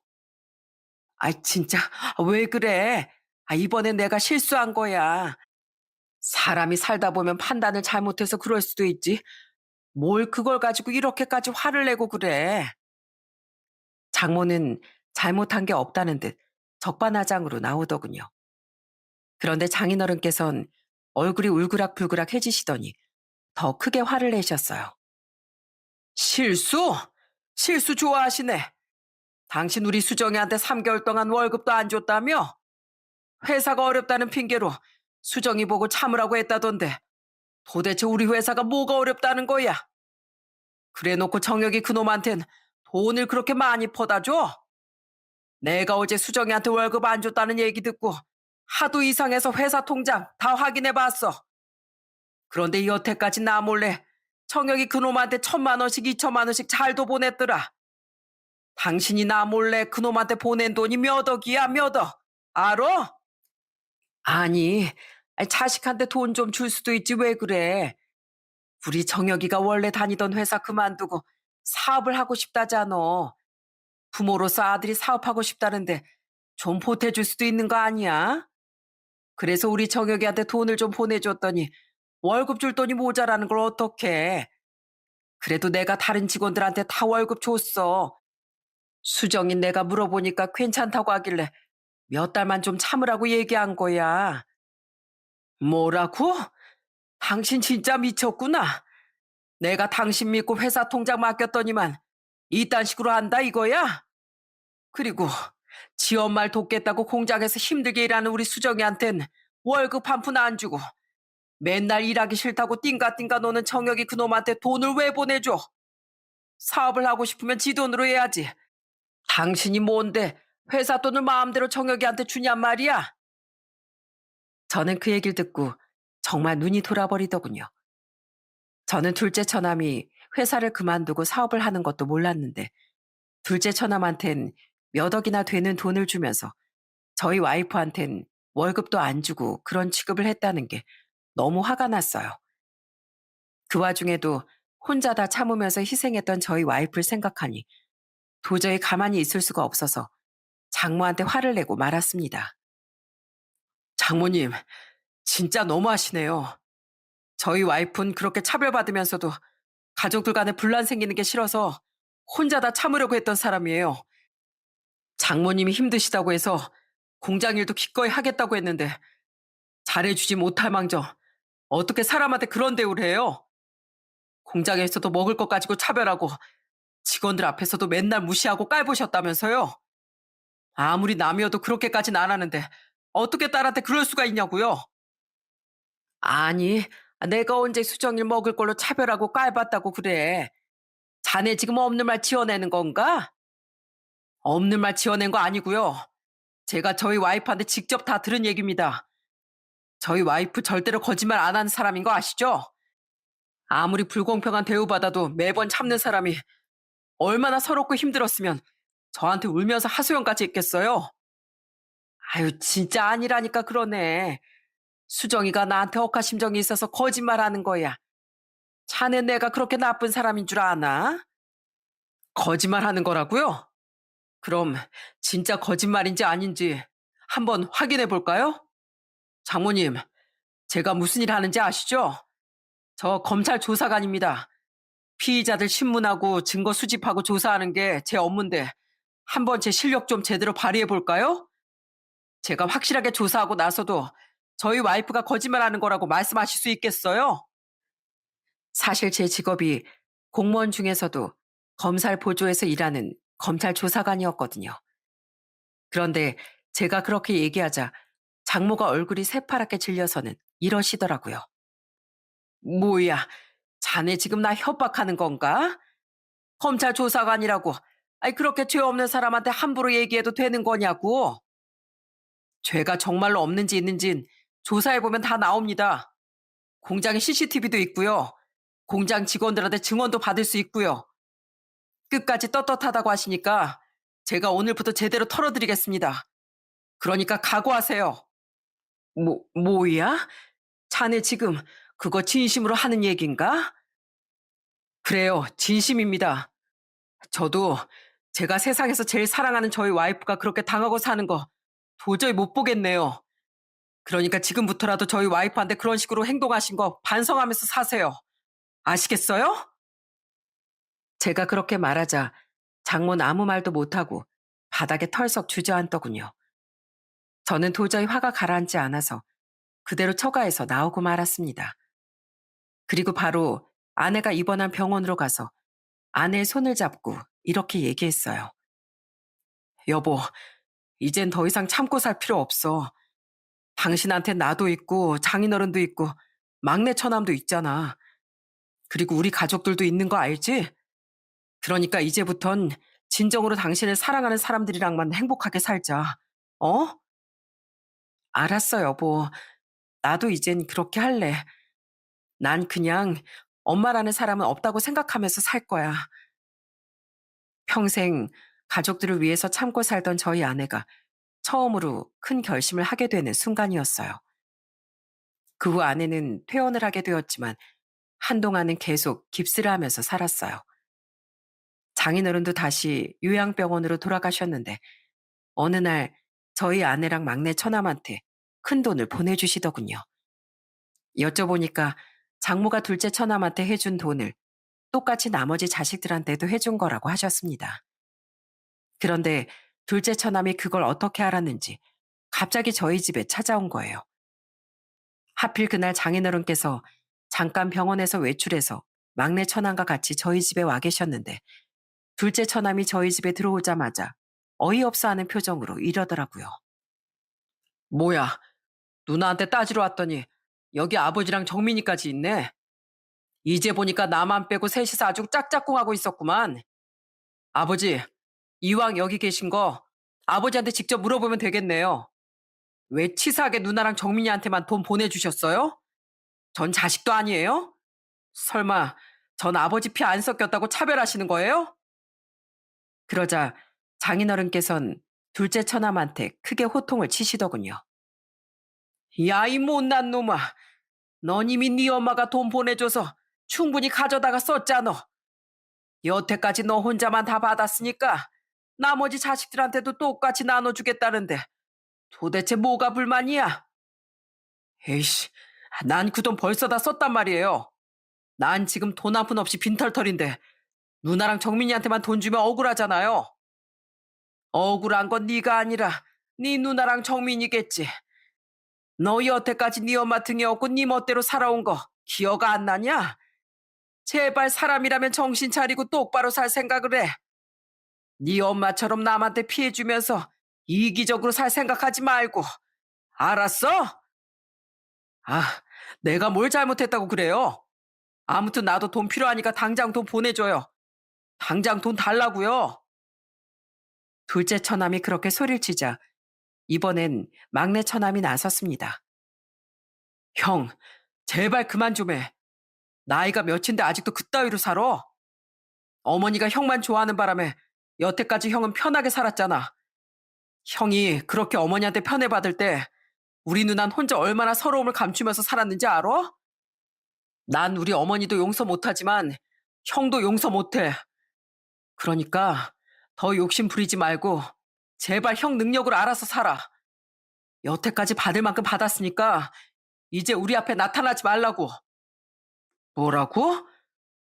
진짜 왜 그래? 이번엔 내가 실수한 거야. 사람이 살다 보면 판단을 잘못해서 그럴 수도 있지. 뭘 그걸 가지고 이렇게까지 화를 내고 그래. 장모는 잘못한 게 없다는 듯 적반하장으로 나오더군요. 그런데 장인어른께선 얼굴이 울그락불그락해지시더니 더 크게 화를 내셨어요. 실수? 실수 좋아하시네. 당신 우리 수정이한테 3개월 동안 월급도 안 줬다며? 회사가 어렵다는 핑계로 수정이 보고 참으라고 했다던데 도대체 우리 회사가 뭐가 어렵다는 거야? 그래놓고 정혁이 그놈한텐 돈을 그렇게 많이 퍼다 줘? 내가 어제 수정이한테 월급 안 줬다는 얘기 듣고 하도 이상해서 회사 통장 다 확인해 봤어. 그런데 여태까지 나 몰래 정혁이 그놈한테 1,000만 원씩 2,000만 원씩 잘도 보냈더라. 당신이 나 몰래 그놈한테 보낸 돈이 몇 억이야 몇 억. 알아? 아니, 자식한테 돈 좀 줄 수도 있지 왜 그래. 우리 정혁이가 원래 다니던 회사 그만두고 사업을 하고 싶다잖아. 부모로서 아들이 사업하고 싶다는데 좀 보태줄 수도 있는 거 아니야? 그래서 우리 정혁이한테 돈을 좀 보내줬더니 월급 줄 돈이 모자라는 걸 어떡해. 그래도 내가 다른 직원들한테 다 월급 줬어. 수정인 내가 물어보니까 괜찮다고 하길래 몇 달만 좀 참으라고 얘기한 거야. 뭐라고? 당신 진짜 미쳤구나. 내가 당신 믿고 회사 통장 맡겼더니만 이딴 식으로 한다 이거야? 그리고 지 엄마를 돕겠다고 공장에서 힘들게 일하는 우리 수정이한텐 월급 한 푼 안 주고 맨날 일하기 싫다고 띵가띵가 노는 정혁이 그놈한테 돈을 왜 보내줘? 사업을 하고 싶으면 지 돈으로 해야지. 당신이 뭔데 회사 돈을 마음대로 정혁이한테 주냔 말이야? 저는 그 얘기를 듣고 정말 눈이 돌아버리더군요. 저는 둘째 처남이 회사를 그만두고 사업을 하는 것도 몰랐는데 둘째 처남한텐 몇 억이나 되는 돈을 주면서 저희 와이프한텐 월급도 안 주고 그런 취급을 했다는 게 너무 화가 났어요. 그 와중에도 혼자 다 참으면서 희생했던 저희 와이프를 생각하니 도저히 가만히 있을 수가 없어서 장모한테 화를 내고 말았습니다. 장모님, 진짜 너무하시네요. 저희 와이프는 그렇게 차별받으면서도 가족들 간에 분란 생기는 게 싫어서 혼자 다 참으려고 했던 사람이에요. 장모님이 힘드시다고 해서 공장 일도 기꺼이 하겠다고 했는데 잘해주지 못할 망정 어떻게 사람한테 그런 대우를 해요? 공장에서도 먹을 것 가지고 차별하고 직원들 앞에서도 맨날 무시하고 깔보셨다면서요? 아무리 남이어도 그렇게까지는 안 하는데 어떻게 딸한테 그럴 수가 있냐고요? 아니, 내가 언제 수정일 먹을 걸로 차별하고 깔봤다고 그래. 자네 지금 없는 말 지어내는 건가? 없는 말 지어낸 거 아니고요. 제가 저희 와이프한테 직접 다 들은 얘기입니다. 저희 와이프 절대로 거짓말 안 하는 사람인 거 아시죠? 아무리 불공평한 대우받아도 매번 참는 사람이 얼마나 서럽고 힘들었으면 저한테 울면서 하소연까지 했겠어요? 진짜 아니라니까 그러네. 수정이가 나한테 억하심정이 있어서 거짓말하는 거야. 자네 내가 그렇게 나쁜 사람인 줄 아나? 거짓말하는 거라고요? 그럼 진짜 거짓말인지 아닌지 한번 확인해 볼까요? 장모님, 제가 무슨 일 하는지 아시죠? 저 검찰 조사관입니다. 피의자들 신문하고 증거 수집하고 조사하는 게 제 업무인데 한번 제 실력 좀 제대로 발휘해 볼까요? 제가 확실하게 조사하고 나서도 저희 와이프가 거짓말하는 거라고 말씀하실 수 있겠어요? 사실 제 직업이 공무원 중에서도 검찰 보조에서 일하는 검찰 조사관이었거든요. 그런데 제가 그렇게 얘기하자 장모가 얼굴이 새파랗게 질려서는 이러시더라고요. 뭐야, 자네 지금 나 협박하는 건가? 검찰 조사관이라고. 아이, 그렇게 죄 없는 사람한테 함부로 얘기해도 되는 거냐고. 죄가 정말로 없는지 있는진 조사해보면 다 나옵니다. 공장에 CCTV도 있고요. 공장 직원들한테 증언도 받을 수 있고요. 끝까지 떳떳하다고 하시니까 제가 오늘부터 제대로 털어드리겠습니다. 그러니까 각오하세요. 뭐야? 자네 지금 그거 진심으로 하는 얘긴가? 그래요, 진심입니다. 저도 제가 세상에서 제일 사랑하는 저희 와이프가 그렇게 당하고 사는 거 도저히 못 보겠네요. 그러니까 지금부터라도 저희 와이프한테 그런 식으로 행동하신 거 반성하면서 사세요. 아시겠어요? 제가 그렇게 말하자 장모는 아무 말도 못하고 바닥에 털썩 주저앉더군요. 저는 도저히 화가 가라앉지 않아서 그대로 처가에서 나오고 말았습니다. 그리고 바로 아내가 입원한 병원으로 가서 아내의 손을 잡고 이렇게 얘기했어요. 여보, 이젠 더 이상 참고 살 필요 없어. 당신한테 나도 있고 장인어른도 있고 막내 처남도 있잖아. 그리고 우리 가족들도 있는 거 알지? 그러니까 이제부턴 진정으로 당신을 사랑하는 사람들이랑만 행복하게 살자. 어? 알았어, 여보. 나도 이젠 그렇게 할래. 난 그냥 엄마라는 사람은 없다고 생각하면서 살 거야. 평생 가족들을 위해서 참고 살던 저희 아내가 처음으로 큰 결심을 하게 되는 순간이었어요. 그 후 아내는 퇴원을 하게 되었지만 한동안은 계속 깁스를 하면서 살았어요. 장인어른도 다시 요양병원으로 돌아가셨는데 어느 날 저희 아내랑 막내 처남한테 큰 돈을 보내주시더군요. 여쭤보니까 장모가 둘째 처남한테 해준 돈을 똑같이 나머지 자식들한테도 해준 거라고 하셨습니다. 그런데 둘째 처남이 그걸 어떻게 알았는지 갑자기 저희 집에 찾아온 거예요. 하필 그날 장인어른께서 잠깐 병원에서 외출해서 막내 처남과 같이 저희 집에 와 계셨는데 둘째 처남이 저희 집에 들어오자마자 어이없어 하는 표정으로 이러더라고요. 뭐야, 누나한테 따지러 왔더니 여기 아버지랑 정민이까지 있네. 이제 보니까 나만 빼고 셋이서 아주 짝짝꿍하고 있었구만. 아버지, 이왕 여기 계신 거 아버지한테 직접 물어보면 되겠네요. 왜 치사하게 누나랑 정민이한테만 돈 보내주셨어요? 전 자식도 아니에요? 설마 전 아버지 피 안 섞였다고 차별하시는 거예요? 그러자 장인어른께선 둘째 처남한테 크게 호통을 치시더군요. 야, 이 못난 놈아. 넌 이미 네 엄마가 돈 보내줘서 충분히 가져다가 썼잖아. 여태까지 너 혼자만 다 받았으니까 나머지 자식들한테도 똑같이 나눠주겠다는데 도대체 뭐가 불만이야? 에이씨, 난 그 돈 벌써 다 썼단 말이에요. 난 지금 돈 한 푼 없이 빈털털인데 누나랑 정민이한테만 돈 주면 억울하잖아요. 억울한 건 네가 아니라 네 누나랑 정민이겠지. 너 여태까지 네 엄마 등에 업고 네 멋대로 살아온 거 기억 안 나냐? 제발 사람이라면 정신 차리고 똑바로 살 생각을 해. 네 엄마처럼 남한테 피해주면서 이기적으로 살 생각하지 말고. 알았어? 아, 내가 뭘 잘못했다고 그래요? 아무튼 나도 돈 필요하니까 당장 돈 보내줘요. 당장 돈 달라고요. 둘째 처남이 그렇게 소리를 치자 이번엔 막내 처남이 나섰습니다. 형, 제발 그만 좀 해. 나이가 몇인데 아직도 그따위로 살아? 어머니가 형만 좋아하는 바람에 여태까지 형은 편하게 살았잖아. 형이 그렇게 어머니한테 편애받을 때 우리 누난 혼자 얼마나 서러움을 감추면서 살았는지 알아? 난 우리 어머니도 용서 못하지만 형도 용서 못해. 그러니까 더 욕심 부리지 말고 제발 형 능력으로 알아서 살아. 여태까지 받을 만큼 받았으니까 이제 우리 앞에 나타나지 말라고. 뭐라고?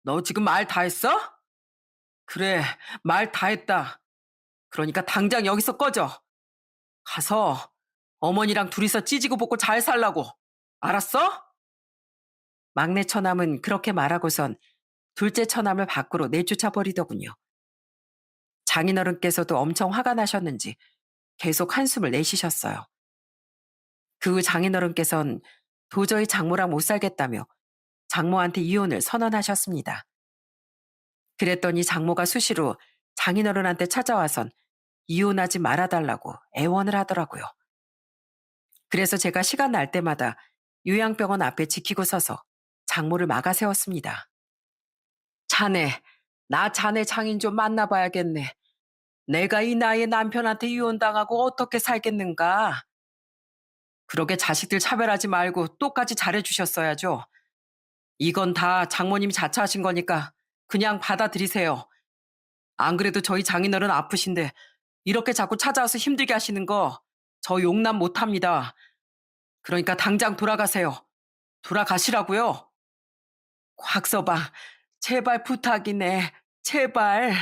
너 지금 말 다 했어? 그래, 말 다 했다. 그러니까 당장 여기서 꺼져. 가서 어머니랑 둘이서 찌지고 볶고 잘 살라고. 알았어? 막내 처남은 그렇게 말하고선 둘째 처남을 밖으로 내쫓아 버리더군요. 장인어른께서도 엄청 화가 나셨는지 계속 한숨을 내쉬셨어요. 그 후 장인어른께선 도저히 장모랑 못 살겠다며 장모한테 이혼을 선언하셨습니다. 그랬더니 장모가 수시로 장인어른한테 찾아와선 이혼하지 말아달라고 애원을 하더라고요. 그래서 제가 시간 날 때마다 요양병원 앞에 지키고 서서 장모를 막아 세웠습니다. 자네, 나 자네 장인 좀 만나봐야겠네. 내가 이 나이에 남편한테 이혼당하고 어떻게 살겠는가? 그러게 자식들 차별하지 말고 똑같이 잘해주셨어야죠. 이건 다 장모님이 자처하신 거니까 그냥 받아들이세요. 안 그래도 저희 장인어른 아프신데 이렇게 자꾸 찾아와서 힘들게 하시는 거 저 용납 못합니다. 그러니까 당장 돌아가세요. 돌아가시라고요. 곽서방, 제발 부탁이네. 제발.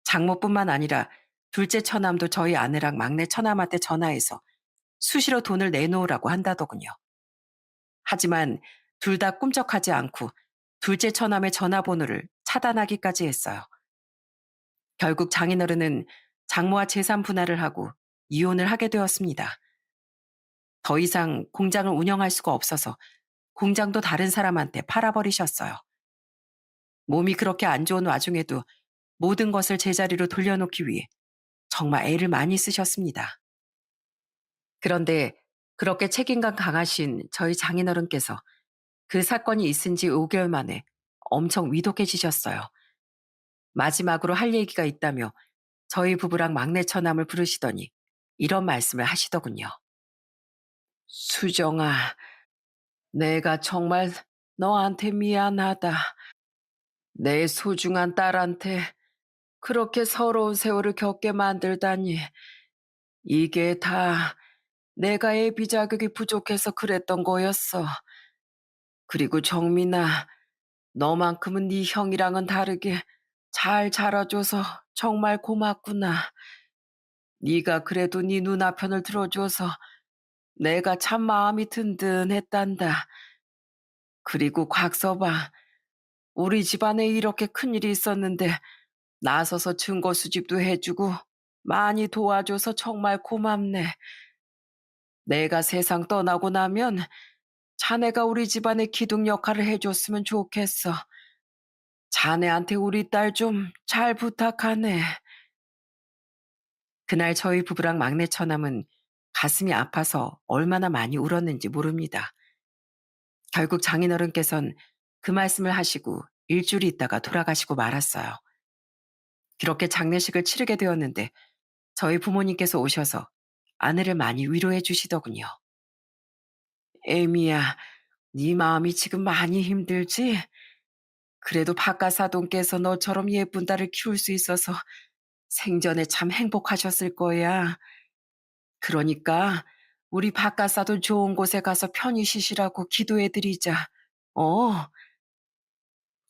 장모뿐만 아니라 둘째 처남도 저희 아내랑 막내 처남한테 전화해서 수시로 돈을 내놓으라고 한다더군요. 하지만 둘 다 꿈쩍하지 않고 둘째 처남의 전화번호를 차단하기까지 했어요. 결국 장인어른은 장모와 재산 분할을 하고 이혼을 하게 되었습니다. 더 이상 공장을 운영할 수가 없어서 공장도 다른 사람한테 팔아버리셨어요. 몸이 그렇게 안 좋은 와중에도 모든 것을 제자리로 돌려놓기 위해 정말 애를 많이 쓰셨습니다. 그런데 그렇게 책임감 강하신 저희 장인어른께서 그 사건이 있은 지 5개월 만에 엄청 위독해지셨어요. 마지막으로 할 얘기가 있다며 저희 부부랑 막내 처남을 부르시더니 이런 말씀을 하시더군요. 수정아, 내가 정말 너한테 미안하다. 내 소중한 딸한테 그렇게 서러운 세월을 겪게 만들다니. 이게 다 내가 애비 자격이 부족해서 그랬던 거였어. 그리고 정민아, 너만큼은 네 형이랑은 다르게 잘 자라줘서 정말 고맙구나. 네가 그래도 네 누나 편을 들어줘서 내가 참 마음이 든든했단다. 그리고 곽서방, 우리 집안에 이렇게 큰일이 있었는데 나서서 증거 수집도 해주고 많이 도와줘서 정말 고맙네. 내가 세상 떠나고 나면 자네가 우리 집안의 기둥 역할을 해줬으면 좋겠어. 자네한테 우리 딸 좀 잘 부탁하네. 그날 저희 부부랑 막내 처남은 가슴이 아파서 얼마나 많이 울었는지 모릅니다. 결국 장인어른께선 그 말씀을 하시고 일주일 있다가 돌아가시고 말았어요. 그렇게 장례식을 치르게 되었는데 저희 부모님께서 오셔서 아내를 많이 위로해 주시더군요. 애미야, 네 마음이 지금 많이 힘들지? 그래도 박가사돈께서 너처럼 예쁜 딸을 키울 수 있어서 생전에 참 행복하셨을 거야. 그러니까 우리 박가사돈 좋은 곳에 가서 편히 쉬시라고 기도해드리자. 어,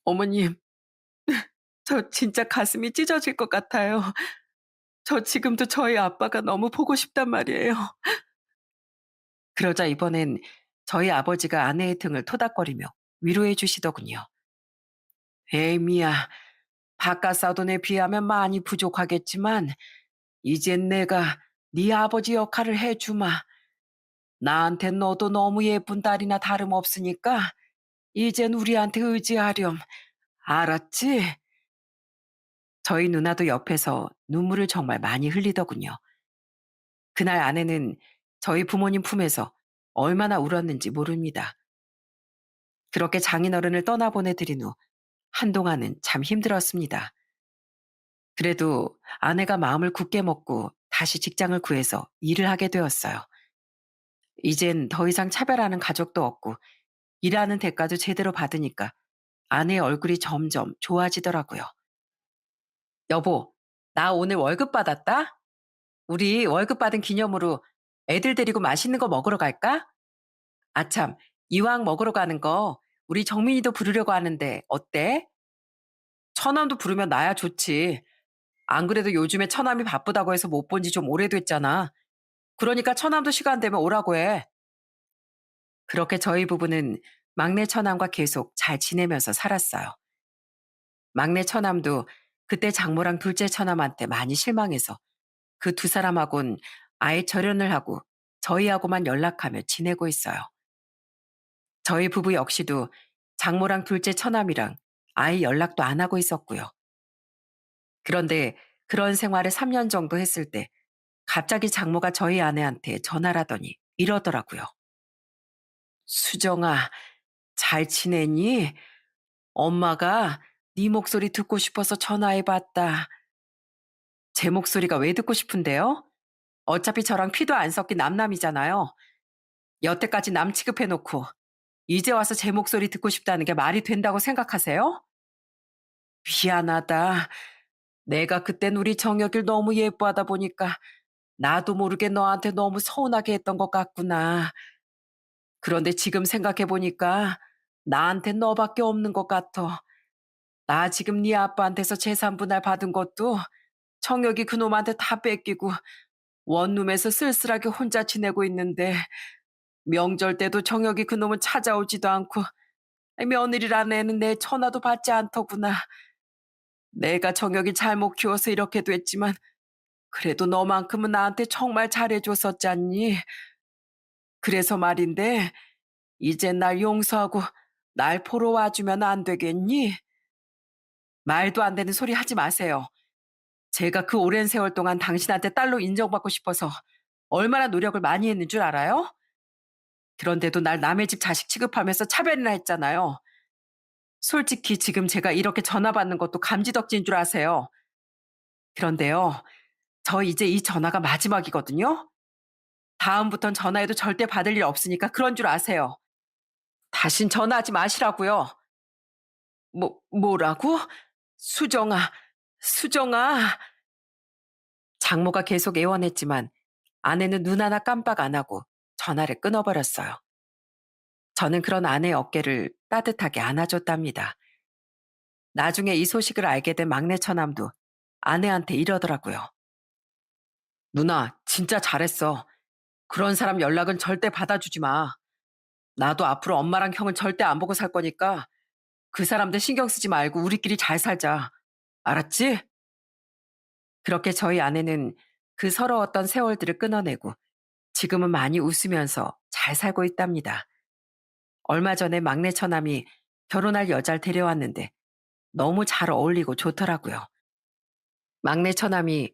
어머님, 저 진짜 가슴이 찢어질 것 같아요. 저 지금도 저희 아빠가 너무 보고 싶단 말이에요. 그러자 이번엔 저희 아버지가 아내의 등을 토닥거리며 위로해 주시더군요. 에이미야, 박가사돈에 비하면 많이 부족하겠지만 이젠 내가 네 아버지 역할을 해주마. 나한텐 너도 너무 예쁜 딸이나 다름없으니까 이젠 우리한테 의지하렴. 알았지? 저희 누나도 옆에서 눈물을 정말 많이 흘리더군요. 그날 아내는 저희 부모님 품에서 얼마나 울었는지 모릅니다. 그렇게 장인어른을 떠나보내드린 후 한동안은 참 힘들었습니다. 그래도 아내가 마음을 굳게 먹고 다시 직장을 구해서 일을 하게 되었어요. 이젠 더 이상 차별하는 가족도 없고 일하는 대가도 제대로 받으니까 아내의 얼굴이 점점 좋아지더라고요. 여보, 나 오늘 월급 받았다? 우리 월급 받은 기념으로 애들 데리고 맛있는 거 먹으러 갈까? 아참, 이왕 먹으러 가는 거 우리 정민이도 부르려고 하는데 어때? 처남도 부르면 나야 좋지. 안 그래도 요즘에 처남이 바쁘다고 해서 못 본지 좀 오래됐잖아. 그러니까 처남도 시간 되면 오라고 해. 그렇게 저희 부부는 막내 처남과 계속 잘 지내면서 살았어요. 막내 처남도 그때 장모랑 둘째 처남한테 많이 실망해서 그 두 사람하고는 아예 절연을 하고 저희하고만 연락하며 지내고 있어요. 저희 부부 역시도 장모랑 둘째 처남이랑 아예 연락도 안 하고 있었고요. 그런데 그런 생활을 3년 정도 했을 때 갑자기 장모가 저희 아내한테 전화를 하더니 이러더라고요. 수정아, 잘 지내니? 엄마가 네 목소리 듣고 싶어서 전화해봤다. 제 목소리가 왜 듣고 싶은데요? 어차피 저랑 피도 안 섞인 남남이잖아요. 여태까지 남 취급해놓고 이제 와서 제 목소리 듣고 싶다는 게 말이 된다고 생각하세요? 미안하다. 내가 그땐 우리 정혁이를 너무 예뻐하다 보니까 나도 모르게 너한테 너무 서운하게 했던 것 같구나. 그런데 지금 생각해보니까 나한텐 너밖에 없는 것 같아. 나 지금 네 아빠한테서 재산 분할 받은 것도 정혁이 그놈한테 다 뺏기고 원룸에서 쓸쓸하게 혼자 지내고 있는데 명절 때도 정혁이 그놈은 찾아오지도 않고 며느리란 애는 내 전화도 받지 않더구나. 내가 정혁이 잘못 키워서 이렇게 됐지만 그래도 너만큼은 나한테 정말 잘해줬었잖니. 그래서 말인데 이제 날 용서하고 날 보러 와주면 안 되겠니? 말도 안 되는 소리 하지 마세요. 제가 그 오랜 세월 동안 당신한테 딸로 인정받고 싶어서 얼마나 노력을 많이 했는 줄 알아요? 그런데도 날 남의 집 자식 취급하면서 차별이나 했잖아요. 솔직히 지금 제가 이렇게 전화 받는 것도 감지덕지인 줄 아세요. 그런데요, 저 이제 이 전화가 마지막이거든요. 다음부턴 전화해도 절대 받을 일 없으니까 그런 줄 아세요. 다신 전화하지 마시라고요. 뭐라고? 수정아, 수정아. 장모가 계속 애원했지만 아내는 눈 하나 깜빡 안 하고 전화를 끊어버렸어요. 저는 그런 아내의 어깨를 따뜻하게 안아줬답니다. 나중에 이 소식을 알게 된 막내 처남도 아내한테 이러더라고요. 누나, 진짜 잘했어. 그런 사람 연락은 절대 받아주지 마. 나도 앞으로 엄마랑 형은 절대 안 보고 살 거니까 그 사람들 신경 쓰지 말고 우리끼리 잘 살자. 알았지? 그렇게 저희 아내는 그 서러웠던 세월들을 끊어내고 지금은 많이 웃으면서 잘 살고 있답니다. 얼마 전에 막내 처남이 결혼할 여자를 데려왔는데 너무 잘 어울리고 좋더라고요. 막내 처남이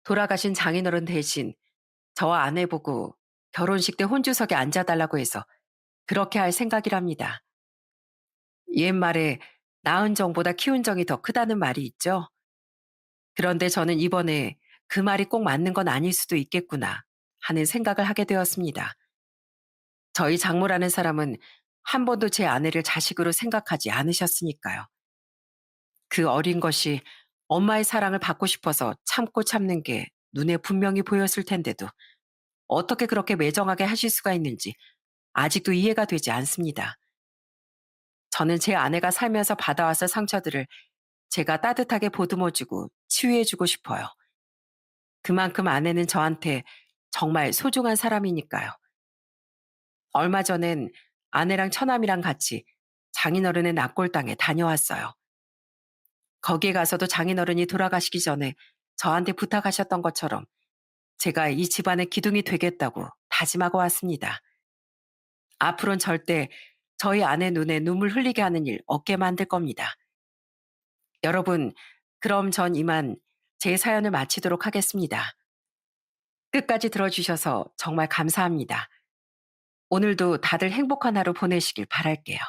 돌아가신 장인어른 대신 저와 아내 보고 결혼식 때 혼주석에 앉아달라고 해서 그렇게 할 생각이랍니다. 옛말에 낳은 정보다 키운 정이 더 크다는 말이 있죠. 그런데 저는 이번에 그 말이 꼭 맞는 건 아닐 수도 있겠구나 하는 생각을 하게 되었습니다. 저희 장모라는 사람은 한 번도 제 아내를 자식으로 생각하지 않으셨으니까요. 그 어린 것이 엄마의 사랑을 받고 싶어서 참고 참는 게 눈에 분명히 보였을 텐데도 어떻게 그렇게 매정하게 하실 수가 있는지 아직도 이해가 되지 않습니다. 저는 제 아내가 살면서 받아왔을 상처들을 제가 따뜻하게 보듬어주고 치유해주고 싶어요. 그만큼 아내는 저한테 정말 소중한 사람이니까요. 얼마 전엔 아내랑 처남이랑 같이 장인어른의 낙골당에 다녀왔어요. 거기에 가서도 장인어른이 돌아가시기 전에 저한테 부탁하셨던 것처럼 제가 이 집안의 기둥이 되겠다고 다짐하고 왔습니다. 앞으로는 절대 저희 아내 눈에 눈물 흘리게 하는 일 없게 만들 겁니다. 여러분, 그럼 전 이만 제 사연을 마치도록 하겠습니다. 끝까지 들어주셔서 정말 감사합니다. 오늘도 다들 행복한 하루 보내시길 바랄게요.